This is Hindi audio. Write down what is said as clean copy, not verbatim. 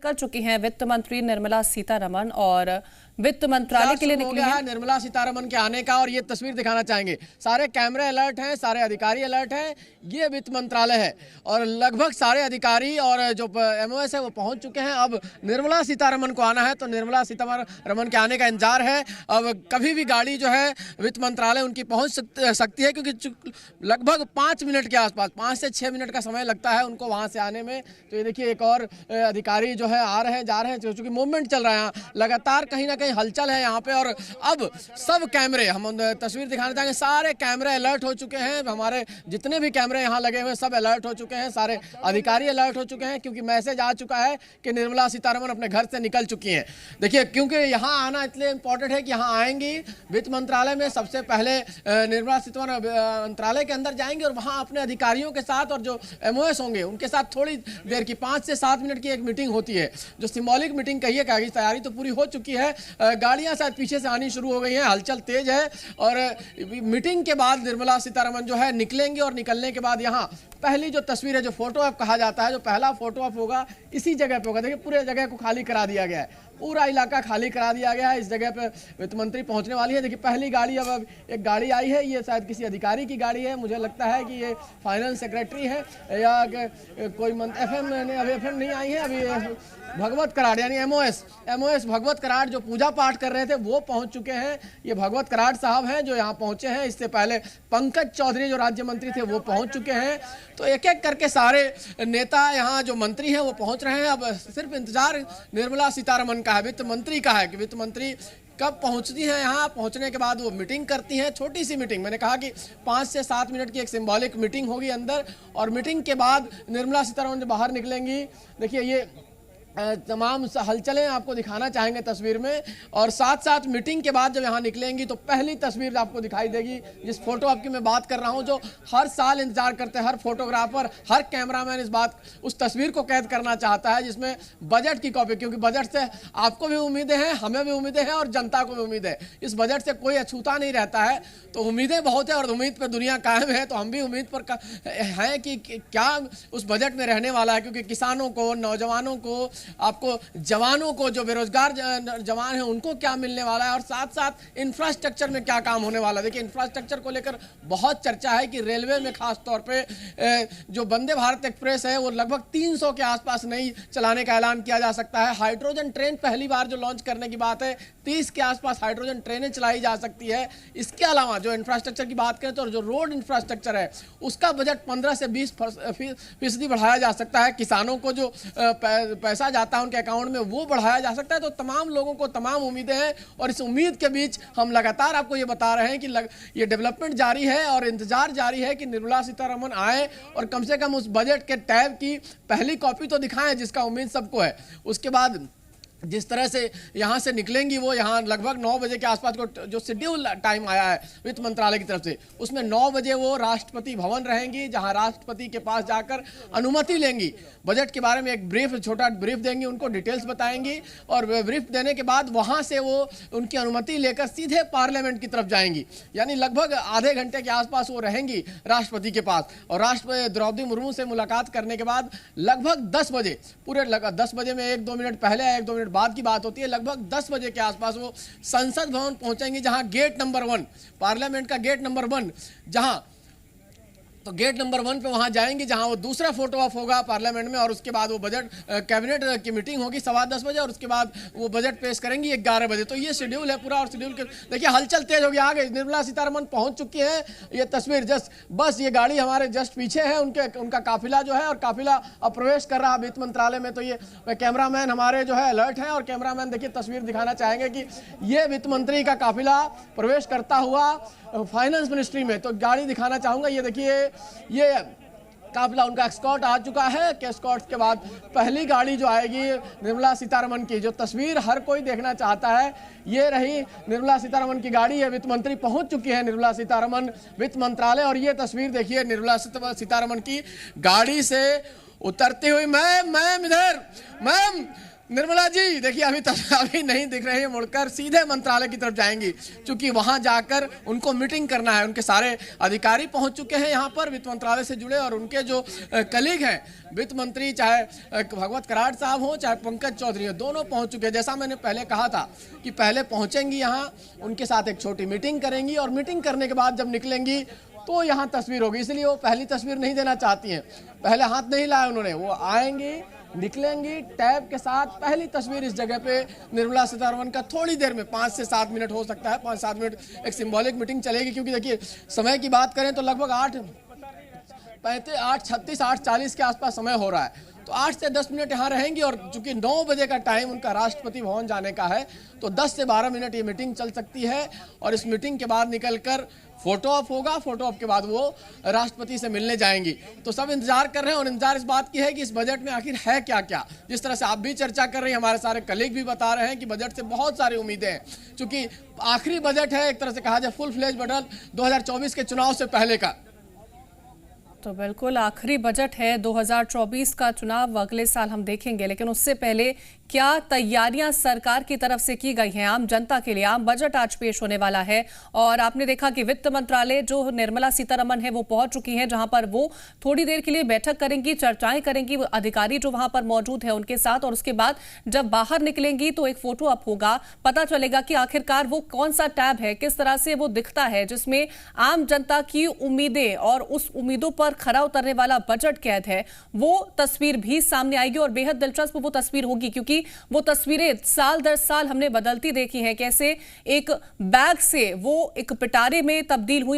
कर चुकी हैं वित्त मंत्री निर्मला सीतारमण और वित्त मंत्रालय के लिए निकली है निर्मला सीतारमण के आने का। और ये तस्वीर दिखाना चाहेंगे, सारे कैमरे अलर्ट हैं, सारे अधिकारी अलर्ट हैं। ये वित्त मंत्रालय है और लगभग सारे अधिकारी और जो एमओएस है वो पहुंच चुके हैं। अब निर्मला सीतारमण को आना है तो निर्मला सीतारमण के आने का इंतजार है। अब कभी भी गाड़ी जो है वित्त मंत्रालय उनकी पहुंच सकती है, क्योंकि लगभग 5 मिनट के आसपास 5 से 6 मिनट का समय लगता है उनको वहां से आने में। तो ये देखिए एक और अधिकारी जो है आ रहे हैं जा रहे हैं, क्योंकि मूवमेंट चल रहा है लगातार, कहीं ना कहीं हलचल है यहाँ पे। और अब सब कैमरे, हम तस्वीर दिखाना चाहेंगे, सारे कैमरे अलर्ट हो चुके हैं। हमारे जितने भी कैमरे यहाँ लगे हुए सब अलर्ट हो चुके हैं, सारे अधिकारी अलर्ट हो चुके हैं, क्योंकि मैसेज आ चुका है कि निर्मला सीतारमण अपने घर से निकल चुकी हैं। देखिए, क्योंकि यहाँ आना इसलिए इंपॉर्टेंट है कि यहाँ आएंगी वित्त मंत्रालय में, सबसे पहले निर्मला सीतारमण मंत्रालय के अंदर जाएंगे और वहाँ अपने अधिकारियों के साथ और जो एमओएस होंगे उनके साथ थोड़ी देर की 5 से 7 मिनट की एक मीटिंग होती है, जो सिंबॉलिक मीटिंग कहिए, कागज तैयारी तो पूरी हो चुकी है। गाड़ियां शायद पीछे से आनी शुरू हो गई हैं, हलचल तेज है। और मीटिंग के बाद निर्मला सीतारमण जो है निकलेंगे और निकलने के बाद यहाँ पहली जो तस्वीर है, जो फोटो ऑप कहा जाता है, जो पहला फोटो ऑप होगा इसी जगह पे होगा। देखिए पूरे जगह को खाली करा दिया गया है, पूरा इलाका खाली करा दिया गया है। इस जगह पे वित्त मंत्री पहुंचने वाली है। देखिए पहली गाड़ी, अब एक गाड़ी आई है, ये शायद किसी अधिकारी की गाड़ी है, मुझे लगता है कि ये फाइनेंस सेक्रेटरी है या कोई एफएम नहीं आई है अभी। भगवत कराड़ यानी एमओएस भगवत कराड़ जो पूजा पाठ कर रहे थे वो पहुंच चुके हैं। ये भगवत कराड़ साहब हैं जो यहाँ पहुंचे हैं। इससे पहले पंकज चौधरी जो राज्य मंत्री थे वो पहुंच चुके हैं। तो एक एक करके सारे नेता यहाँ जो मंत्री हैं वो पहुंच रहे हैं। अब सिर्फ इंतजार निर्मला सीतारमण का है, वित्त मंत्री का है कि वित्त मंत्री कब पहुंचती हैं। यहाँ पहुंचने के बाद वो मीटिंग करती हैं, छोटी सी मीटिंग, मैंने कहा कि 5 से 7 मिनट की एक सिंबॉलिक मीटिंग होगी अंदर। और मीटिंग के बाद निर्मला सीतारमण जो बाहर निकलेंगी, देखिए ये तमाम हलचलें आपको दिखाना चाहेंगे तस्वीर में। और साथ साथ मीटिंग के बाद जब यहाँ निकलेंगी तो पहली तस्वीर आपको दिखाई देगी, जिस फोटो आपकी मैं बात कर रहा हूँ, जो हर साल इंतजार करते हैं हर फोटोग्राफर, हर कैमरामैन उस तस्वीर को कैद करना चाहता है, जिसमें बजट की कॉपी, क्योंकि बजट से आपको भी उम्मीदें हैं, हमें भी उम्मीदें हैं और जनता को भी उम्मीद है। इस बजट से कोई अछूता नहीं रहता है, तो उम्मीदें बहुत है और उम्मीद पर दुनिया कायम है। तो हम भी उम्मीद पर हैं कि क्या उस बजट में रहने वाला है, क्योंकि किसानों को, नौजवानों को, आपको जवानों को, जो बेरोजगार जवान हैं उनको क्या मिलने वाला है, और साथ साथ इंफ्रास्ट्रक्चर में क्या काम होने वाला है। देखिए इंफ्रास्ट्रक्चर को लेकर बहुत चर्चा है कि रेलवे में खास तौर पे जो वंदे भारत एक्सप्रेस है वो लगभग 300 के आसपास नई चलाने का ऐलान किया जा सकता है। हाइड्रोजन ट्रेन पहली बार जो लॉन्च करने की बात है, 30 के आसपास हाइड्रोजन ट्रेनें चलाई जा सकती है। इसके अलावा जो इंफ्रास्ट्रक्चर की बात करें तो जो रोड इंफ्रास्ट्रक्चर है उसका बजट 15 से 20% बढ़ाया जा सकता है। किसानों को जो पैसा जाता है उनके अकाउंट में वो बढ़ाया जा सकता है। तो तमाम लोगों को तमाम उम्मीदें हैं और इस उम्मीद के बीच हम लगातार आपको ये बता रहे हैं कि ये डेवलपमेंट जारी है और इंतजार जारी है कि निर्मला सीतारमण आए और कम से कम उस बजट के टैब की पहली कॉपी तो दिखाएं, जिसका उम्मीद सबको है। उसके बाद जिस तरह से यहाँ से निकलेंगी वो यहाँ लगभग 9 बजे के आसपास को जो शेड्यूल टाइम आया है वित्त मंत्रालय की तरफ से, उसमें 9 बजे वो राष्ट्रपति भवन रहेंगी, जहाँ राष्ट्रपति के पास जाकर अनुमति लेंगी। बजट के बारे में एक छोटा ब्रीफ देंगी, उनको डिटेल्स बताएंगी और ब्रीफ देने के बाद वहाँ से वो उनकी अनुमति लेकर सीधे पार्लियामेंट की तरफ जाएंगी। यानी लगभग आधे घंटे के आसपास वो रहेंगी राष्ट्रपति के पास। और राष्ट्रपति द्रौपदी मुर्मू से मुलाकात करने के बाद लगभग 10 बजे, पूरे 10 बजे में 1-2 मिनट पहले 1-2 मिनट बाद की बात होती है, लगभग 10 बजे के आसपास वो संसद भवन पहुंचेंगे, जहां गेट नंबर 1, पार्लियामेंट का गेट नंबर 1, जहां तो गेट नंबर 1 पे वहां जाएंगे, जहां वो दूसरा फोटो ऑफ होगा पार्लियामेंट में। और उसके बाद वो बजट कैबिनेट की मीटिंग होगी 10:15 बजे और उसके बाद वो बजट पेश करेंगी 11 बजे। तो ये शेड्यूल है पूरा। और शेड्यूल के देखिए हलचल तेज हो गया, आ गई निर्मला सीतारमण पहुंच चुकी है। ये तस्वीर बस ये गाड़ी हमारे जस्ट पीछे है, उनका काफिला जो है, और काफिला अब प्रवेश कर रहा है वित्त मंत्रालय में। तो ये कैमरामैन हमारे जो है अलर्ट है और कैमरामैन देखिए तस्वीर दिखाना चाहेंगे कि ये वित्त मंत्री का काफिला प्रवेश करता हुआ फाइनेंस मिनिस्ट्री में। तो गाड़ी दिखाना चाहूंगा, ये देखिए ये काफिला उनका एस्कॉर्ट आ चुका है। कि एस्कॉर्ट के बाद पहली गाड़ी जो आएगी निर्मला सीतारमण की, जो तस्वीर हर कोई देखना चाहता है, ये रही निर्मला सीतारमण की गाड़ी है। वित्त मंत्री पहुंच चुकी है निर्मला सीतारमण वित्त मंत्रालय। और ये तस्वीर देखिए निर्मला सीतारमण की गाड़ी से उतरती हुई। मैम इधर, मैम निर्मला जी देखिए अभी नहीं दिख रहे हैं, मुड़कर सीधे मंत्रालय की तरफ जाएंगी, क्योंकि वहां जाकर उनको मीटिंग करना है। उनके सारे अधिकारी पहुंच चुके हैं यहाँ पर वित्त मंत्रालय से जुड़े, और उनके जो कलीग हैं वित्त मंत्री, चाहे भगवत कराड़ साहब हो चाहे पंकज चौधरी हो, दोनों पहुंच चुके हैं। जैसा मैंने पहले कहा था कि पहले पहुंचेंगी यहाँ, उनके साथ एक छोटी मीटिंग करेंगी, और मीटिंग करने के बाद जब निकलेंगी तो यहाँ तस्वीर होगी। इसलिए वो पहली तस्वीर नहीं देना चाहती हैं, पहले हाथ नहीं लाया उन्होंने। वो आएंगी, निकलेंगी टैब के साथ, पहली तस्वीर इस जगह पे निर्मला सीतारमण का थोड़ी देर में 5 से 7 मिनट हो सकता है, 5-7 मिनट एक सिंबॉलिक मीटिंग चलेगी। क्योंकि देखिए समय की बात करें तो लगभग 8:36 8:40 के आसपास समय हो रहा है, तो 8 से 10 मिनट यहाँ रहेंगी। और चूंकि 9 बजे का टाइम उनका राष्ट्रपति भवन जाने का है, तो 10 से 12 मिनट ये मीटिंग चल सकती है। और इस मीटिंग के बाद निकलकर फोटो ऑफ होगा, फोटो ऑफ के बाद वो राष्ट्रपति से मिलने जाएंगी। तो सब इंतजार कर रहे हैं, और इंतजार इस बात की है कि इस बजट में आखिर है क्या क्या। जिस तरह से आप भी चर्चा कर रही हैं, हमारे सारे कलीग भी बता रहे हैं कि बजट से बहुत सारी उम्मीदें हैं, क्योंकि आखिरी बजट है, एक तरह से कहा जाए फुल फ्लेज बजट 2024 के चुनाव से पहले का। तो बिल्कुल आखिरी बजट है, 2024 का चुनाव अगले साल हम देखेंगे, लेकिन उससे पहले क्या तैयारियां सरकार की तरफ से की गई हैं आम जनता के लिए। आम बजट आज पेश होने वाला है, और आपने देखा कि वित्त मंत्रालय जो निर्मला सीतारमण है वो पहुंच चुकी हैं, जहां पर वो थोड़ी देर के लिए बैठक करेंगी, चर्चाएं करेंगी अधिकारी जो वहां पर मौजूद है उनके साथ। और उसके बाद जब बाहर निकलेंगी तो एक फोटो अप होगा, पता चलेगा कि आखिरकार वो कौन सा टैब है, किस तरह से वो दिखता है, जिसमें आम जनता की उम्मीदें और उस उम्मीदों पर खरा उतरने वाला बजट कैद है। वो तस्वीर भी सामने आएगी, और बेहद दिलचस्प वो तस्वीर होगी, क्योंकि वो तस्वीरें साल दर साल हमने बदलती देखी हैं। कैसे एक बैग से वो एक पिटारे में तब्दील हुई